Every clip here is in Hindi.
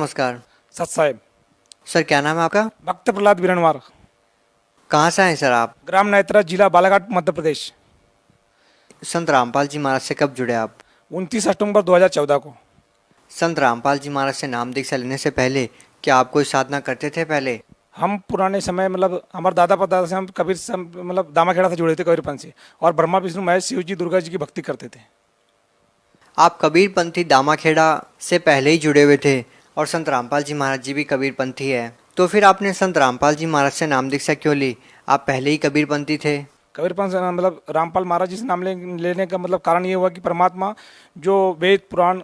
नमस्कार। सत साहेब। सर क्या नाम है आपका? भक्त प्रहलाद बिरणवार। कहाँ से आए सर आप? ग्राम नेत्रा, जिला बालाघाट, मध्य प्रदेश। संत रामपाल जी महाराज से कब जुड़े आप? 29 अक्टूबर 2014 को। संत रामपाल जी महाराज से नाम दीक्षा लेने से पहले क्या आप कोई साधना करते थे पहले? हम पुराने समय मतलब हमारे दादा परदादा से हम कबीर मतलब दामाखेड़ा से जुड़े थे, कबीरपंथ से। और ब्रह्मा विष्णु महेश शिव जी दुर्गा जी की भक्ति करते थे। आप कबीरपंथी दामाखेड़ा से पहले ही जुड़े हुए थे और संत रामपाल जी महाराज जी भी कबीरपंथी है, तो फिर आपने संत रामपाल जी महाराज से नाम दीक्षा क्यों ली? आप पहले ही कबीरपंथी थे। कबीरपंथ से मतलब रामपाल महाराज जी से नाम लेने का मतलब कारण ये हुआ कि परमात्मा जो वेद पुराण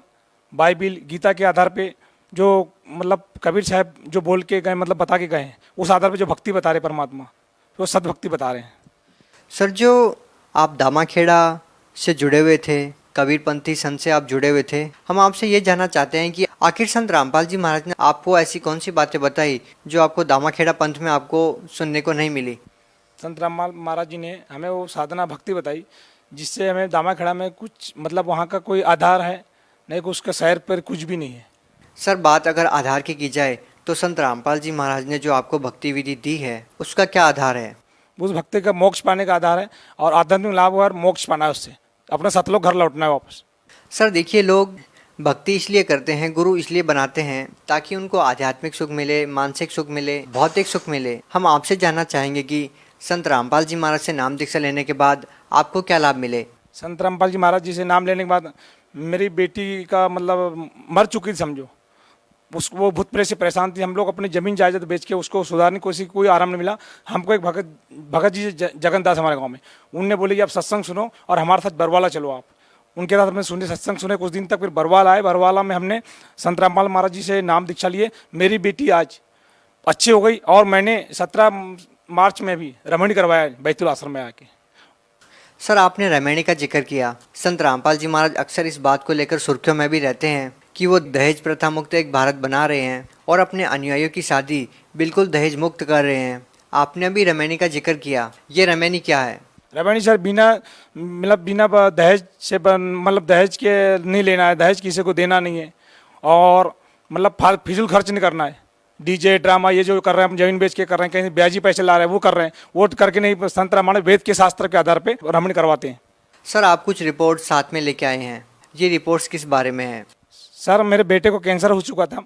बाइबिल गीता के आधार पे जो मतलब कबीर साहब जो बोल के गए, मतलब बता के गए हैं, उस आधार पे जो भक्ति बता रहे परमात्मा, वो सदभक्ति बता रहे हैं। सर जो आप दामाखेड़ा से जुड़े हुए थे, कबीरपंथी संत से आप जुड़े हुए थे, हम आपसे ये जानना चाहते हैं कि आखिर संत रामपाल जी महाराज ने आपको ऐसी कौन सी बातें बताई जो आपको दामाखेड़ा पंथ में आपको सुनने को नहीं मिली? संत रामपाल महाराज जी ने हमें वो साधना भक्ति बताई जिससे हमें दामाखेड़ा में कुछ मतलब वहाँ का कोई आधार है नहीं, कि उसका शहर पर कुछ भी नहीं है। सर बात अगर आधार की जाए तो संत रामपाल जी महाराज ने जो आपको भक्ति विधि दी है उसका क्या आधार है? उस भक्ति का मोक्ष पाने का आधार है और आध्यात्मिक लाभ और मोक्ष पाना है, उससे अपना सतलोक घर लौटना है वापस। सर देखिए, लोग भक्ति इसलिए करते हैं, गुरु इसलिए बनाते हैं ताकि उनको आध्यात्मिक सुख मिले, मानसिक सुख मिले, भौतिक सुख मिले। हम आपसे जानना चाहेंगे कि संत रामपाल जी महाराज से नाम दीक्षा लेने के बाद आपको क्या लाभ मिले? संत रामपाल जी महाराज जी से नाम लेने के बाद मेरी बेटी का मतलब मर चुकी थी समझो, उसको वो भूत प्रेत से परेशान थी। हम लोग अपनी जमीन जायदाद बेच के उसको सुधारने की कोशिश, कोई आराम नहीं मिला। हमको एक भगत जी जगन दास हमारे गांव में, उनने बोले कि आप सत्संग सुनो और हमारे साथ बरवाला चलो आप। उनके साथ हमने सुने, सत्संग सुने कुछ दिन तक। फिर बरवाला आए, बरवाला में हमने संत रामपाल महाराज जी से नाम दीक्षा लिए। मेरी बेटी आज अच्छी हो गई और मैंने 17 मार्च में भी रमणी करवाया बैतुल आश्रम में आके। सर आपने रमैनी का जिक्र किया। संत रामपाल जी महाराज अक्सर इस बात को लेकर सुर्खियों में भी रहते हैं कि वो दहेज प्रथा मुक्त एक भारत बना रहे हैं और अपने अनुयायियों की शादी बिल्कुल दहेज मुक्त कर रहे हैं। आपने अभी रमैनी का जिक्र किया, ये रमैनी क्या है? रमणी सर बिना दहेज से मतलब दहेज के नहीं लेना है, दहेज किसी को देना नहीं है और मतलब फिजूल खर्च नहीं करना है। डीजे ड्रामा ये जो कर रहे हैं, हम जमीन बेच के कर रहे हैं, कहीं ब्याजी पैसे ला रहे हैं, वो कर रहे हैं, वो करके नहीं। संत रामायण वेद के शास्त्र के आधार पे रमणी करवाते हैं। सर आप कुछ रिपोर्ट साथ में लेके आए हैं, ये रिपोर्ट्स किस बारे में है? सर मेरे बेटे को कैंसर हो चुका था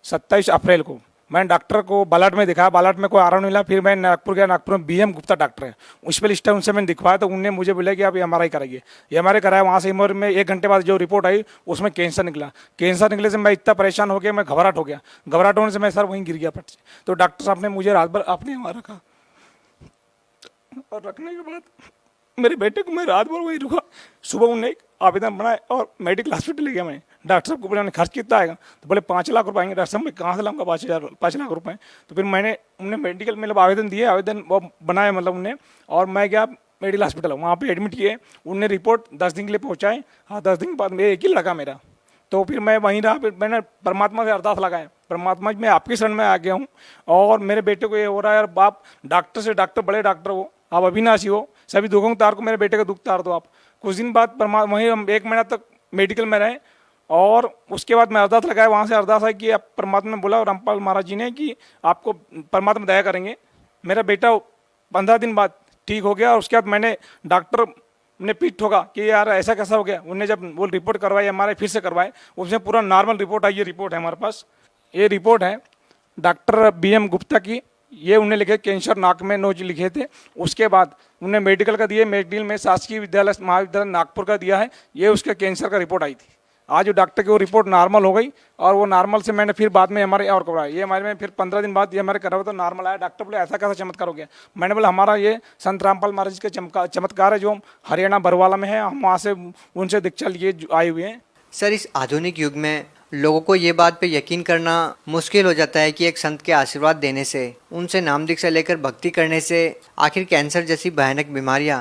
27 अप्रैल को। मैंने डॉक्टर को बालाट में दिखाया, बालाट में कोई आराम नहीं मिला। फिर मैं नागपुर गया, नागपुर में बीएम गुप्ता डॉक्टर है, स्पेशलिस्ट है, उनसे मैंने दिखवाया तो उन्होंने मुझे बोला कि आप एमआरआई कराइए। एमआरआई कराया, वहाँ से एमआरआई में 1 घंटे बाद जो रिपोर्ट आई उसमें कैंसर निकला। कैंसर निकले से मैं इतना परेशान हो गया, मैं घबराहट हो गया। घबराहट होने से मैं सर वहीं गिर गया फट से। तो डॉक्टर साहब ने मुझे रात भर अपने वहाँ रखा और रखने के बाद मेरे बेटे को मैं रात भर वहीं रुका। सुबह उन्हें एक आवेदन बनाया और मेडिकल हॉस्पिटल ले गया। मैं डॉक्टर साहब को बोला खर्च कितना आएगा, तो बोले 5 लाख रुपए आएंगे। डॉक्टर साहब मैं कहाँ से लाऊंगा 5 लाख रुपए? तो फिर मैंने उन्हें मेडिकल मतलब आवेदन दिए, आवेदन वो बनाया मतलब उन्हें, और मैं गया मेडिकल हॉस्पिटल, वहाँ पे एडमिट किए। उन्हें रिपोर्ट 10 दिन के लिए पहुँचाए। हाँ 10 दिन के बाद मेरे एक ही लगा मेरा, तो फिर मैं वहीं रहा। फिर मैंने परमात्मा से अरदास लगाया, परमात्मा मैं आपके शरण में आ गया हूँ और मेरे बेटे को ये हो रहा है, यार बाप डॉक्टर से डॉक्टर, बड़े डॉक्टर हो आप, अविनाशी हो, सभी दुखों को तार को मेरे बेटे का दुख तार दो आप। कुछ दिन बाद वहीं हम 1 महीना तक मेडिकल में रहे और उसके बाद मैं अरदास लगाया। वहाँ से अरदास है कि आप परमात्मा ने बोला रामपाल महाराज जी ने कि आपको परमात्मा दया करेंगे। मेरा बेटा 15 दिन बाद ठीक हो गया और उसके बाद मैंने डॉक्टर ने पीठ ठोका कि यार ऐसा कैसा हो गया। उन्हें जब वो रिपोर्ट करवाई, एमआरआई फिर से करवाए, उसमें पूरा नॉर्मल रिपोर्ट आई। ये रिपोर्ट है हमारे पास, ये रिपोर्ट है डॉक्टर बीएम गुप्ता की। ये उन्हें लिखे कैंसर नाक में नोज लिखे थे। उसके बाद उन्हें मेडिकल का दिए, मेडिकल में शासकीय विद्यालय महाविद्यालय नागपुर का दिया है। ये उसके कैंसर का रिपोर्ट आई थी। आज डॉक्टर की वो रिपोर्ट नॉर्मल हो गई और वो नॉर्मल से मैंने फिर बाद में हमारे और करवाया। ये हमारे में फिर 15 दिन बाद ये हमारे करवा तो नॉर्मल आया। डॉक्टर बोले ऐसा कैसा चमत्कार हो गया? मैंने बोला हमारा ये संत रामपाल महाराज का चमत्कार है, जो हरियाणा बरवाला में है। हम वहाँ से उनसे दीक्षा लिए आए हुए हैं। सर इस आधुनिक युग में लोगों को ये बात पे यकीन करना मुश्किल हो जाता है कि एक संत के आशीर्वाद देने से, उनसे नाम दीक्षा लेकर भक्ति करने से आखिर कैंसर जैसी भयानक बीमारियां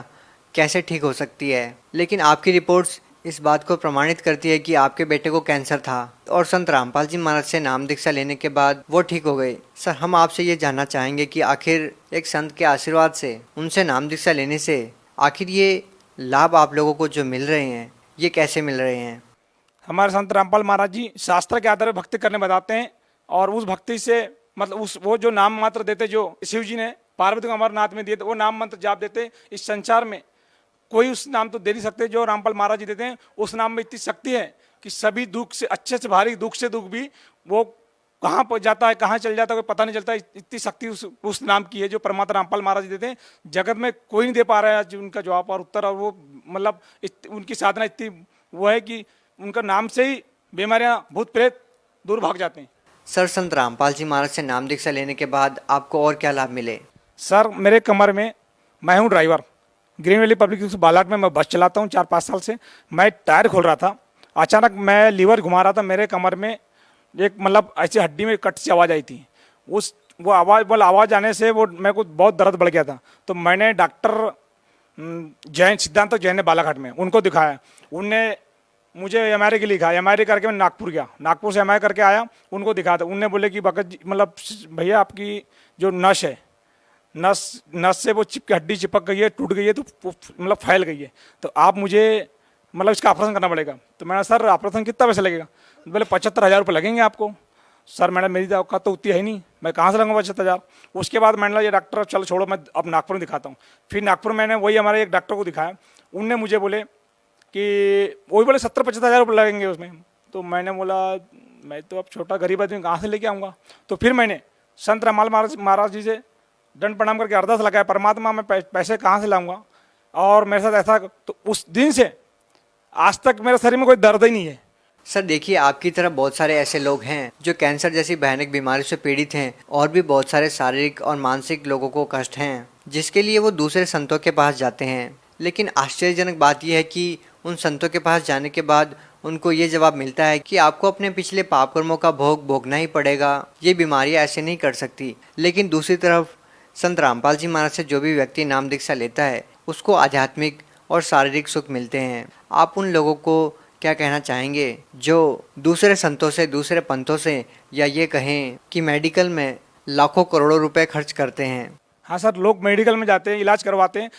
कैसे ठीक हो सकती है। लेकिन आपकी रिपोर्ट्स इस बात को प्रमाणित करती है कि आपके बेटे को कैंसर था और संत रामपाल जी महाराज से नाम दीक्षा लेने के बाद वो ठीक हो गए। सर हम आपसे ये जानना चाहेंगे कि आखिर एक संत के आशीर्वाद से, उनसे नाम दीक्षा लेने से आखिर ये लाभ आप लोगों को जो मिल रहे हैं ये कैसे मिल रहे हैं? हमारे संत रामपाल महाराज जी शास्त्र के आधार पर भक्ति करने बताते हैं और उस भक्ति से मतलब उस वो जो नाम मात्र देते जो शिव जी ने पार्वती को अमरनाथ में दिए थे, वो नाम मंत्र जाप देते, इस संसार में कोई उस नाम तो दे नहीं सकते जो रामपाल महाराज जी देते हैं। उस नाम में इतनी शक्ति है कि सभी दुख से अच्छे से भारी दुख से दुख भी वो कहाँ पर जाता है, कहाँ चल जाता है, कोई पता नहीं चलता। इतनी शक्ति उस नाम की है जो परमात्मा रामपाल महाराज जी देते हैं। जगत में कोई नहीं दे पा रहा है उनका जवाब और उत्तर। और वो मतलब उनकी साधना इतनी वो है कि उनका नाम से ही बीमारियाँ भूत प्रेत दूर भाग जाते हैं। सर, संत रामपाल जी महाराज से नाम दीक्षा लेने के बाद आपको और क्या लाभ मिले? सर, मेरे कमर में, मैं हूँ driver, green valley public school Balat में मैं बस चलाता हूँ 4-5 साल से। मैं टायर खोल रहा था, अचानक मैं लीवर घुमा रहा था, मेरे कमर में एक मतलब ऐसी हड्डी में कट सी आवाज़ आई थी। वो आवाज़ आने से वो मेरे को बहुत दर्द बढ़ गया था। तो मैंने डॉक्टर जैन सिद्धांत जैन बालाघाट में उनको दिखाया। उनने मुझे एमआरआई के लिए लिखा, एमआरआई करके मैं नागपुर गया, नागपुर से एमआरआई करके आया, उनको दिखाया था। उनने बोले कि भगत मतलब भैया आपकी जो नस है, नस से वो हड्डी चिपक गई है, टूट गई है, तो मतलब फैल गई है, तो आप मुझे मतलब इसका ऑपरेशन करना पड़ेगा। तो मैंने सर ऑपरेशन कितना पैसा लगेगा? बोले 75,000 रुपये लगेंगे आपको। सर मैंने मेरी औकात तो उतनी है नहीं, मैं कहाँ से लूँगा 75,000। उसके बाद मैंने ये डॉक्टर चलो छोड़ो, मैं अब नागपुर में दिखाता हूँ। फिर नागपुर में मैंने वही हमारे एक डॉक्टर को दिखाया। उनने मुझे बोले कि वही बोले 70-75,000 रुपये लगेंगे उसमें। तो मैंने बोला मैं तो अब छोटा गरीब आदमी कहाँ से लेके आऊँगा। तो फिर मैंने संत रामपाल महाराज जी से दंड प्रणाम करके अरदास लगाया, परमात्मा मैं पैसे कहाँ से लाऊंगा। और मेरे साथ ऐसा, तो उस दिन से आज तक मेरे शरीर में कोई दर्द ही नहीं है। सर देखिए, आपकी तरह बहुत सारे ऐसे लोग हैं जो कैंसर जैसी भयानक बीमारी से पीड़ित हैं, और भी बहुत सारे शारीरिक और मानसिक लोगों को कष्ट हैं, जिसके लिए वो दूसरे संतों के पास जाते हैं। लेकिन आश्चर्यजनक बात यह है कि उन संतों के पास जाने के बाद उनको ये जवाब मिलता है कि आपको अपने पिछले पाप कर्मों का भोग भोगना ही पड़ेगा, ये बीमारियाँ ऐसे नहीं कर सकती। लेकिन दूसरी तरफ संत रामपाल जी महाराज से जो भी व्यक्ति नाम दीक्षा लेता है उसको आध्यात्मिक और शारीरिक सुख मिलते हैं। आप उन लोगों को क्या कहना चाहेंगे जो दूसरे संतों से, दूसरे पंथों से, या ये कहें कि मेडिकल में लाखों करोड़ों रुपए खर्च करते हैं? हाँ सर, लोग मेडिकल में जाते हैं, इलाज करवाते हैं,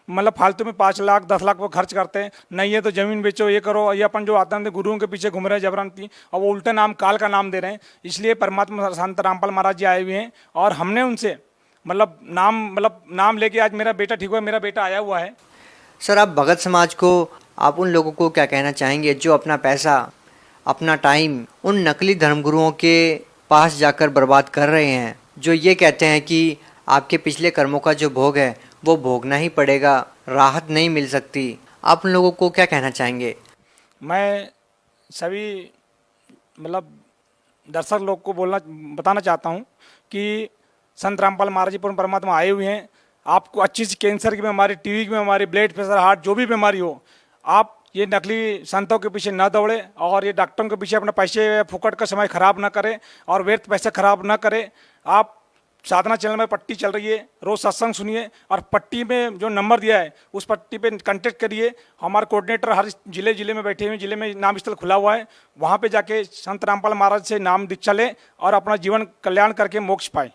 मतलब फालतू में 5 लाख 10 लाख वो खर्च करते हैं। नहीं है तो ज़मीन बेचो, ये करो, ये अपन जो आतंक गुरुओं के पीछे घूम रहे हैं जबरदस्ती, और वो उल्टा नाम काल का नाम दे रहे हैं। इसलिए परमात्मा संत रामपाल महाराज जी आए हुए हैं, और हमने उनसे मतलब नाम लेके आज मेरा बेटा ठीक हुआ, मेरा बेटा आया हुआ है। सर, आप भगत समाज को, आप उन लोगों को क्या कहना चाहेंगे जो अपना पैसा, अपना टाइम उन नकली धर्मगुरुओं के पास जाकर बर्बाद कर रहे हैं, जो ये कहते हैं कि आपके पिछले कर्मों का जो भोग है वो भोगना ही पड़ेगा, राहत नहीं मिल सकती? आप उन लोगों को क्या कहना चाहेंगे? मैं सभी मतलब दर्शक लोग को बताना चाहता हूँ कि संत रामपाल महाराज जी परमात्मा आए हुए हैं। आपको अच्छी सी कैंसर की बीमारी, टीबी की बीमारी, ब्लड प्रेशर, हार्ट, जो भी बीमारी हो, आप ये नकली संतों के पीछे न दौड़े, और ये डॉक्टरों के पीछे अपने पैसे फुकट का समय खराब ना करें और व्यर्थ पैसे खराब ना करें। आप साधना चैनल में पट्टी चल रही है, रोज़ सत्संग सुनिए, और पट्टी में जो नंबर दिया है उस पट्टी पे कांटेक्ट करिए। हमारे कोऑर्डिनेटर हर जिले में बैठे हुए, जिले में नाम स्थल खुला हुआ है, वहाँ पे जाके संत रामपाल महाराज से नाम दीक्षा लें और अपना जीवन कल्याण करके मोक्ष पाए।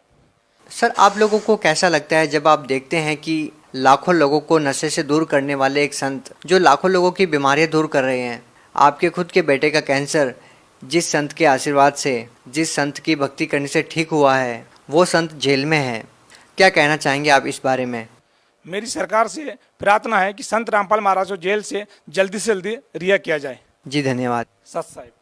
सर, आप लोगों को कैसा लगता है जब आप देखते हैं कि लाखों लोगों को नशे से दूर करने वाले एक संत, जो लाखों लोगों की बीमारियां दूर कर रहे हैं, आपके खुद के बेटे का कैंसर जिस संत के आशीर्वाद से, जिस संत की भक्ति करने से ठीक हुआ है, वो संत जेल में है? क्या कहना चाहेंगे आप इस बारे में? मेरी सरकार से प्रार्थना है कि संत रामपाल महाराज को जेल से जल्दी रिहा किया जाए। जी धन्यवाद। सत साहिब।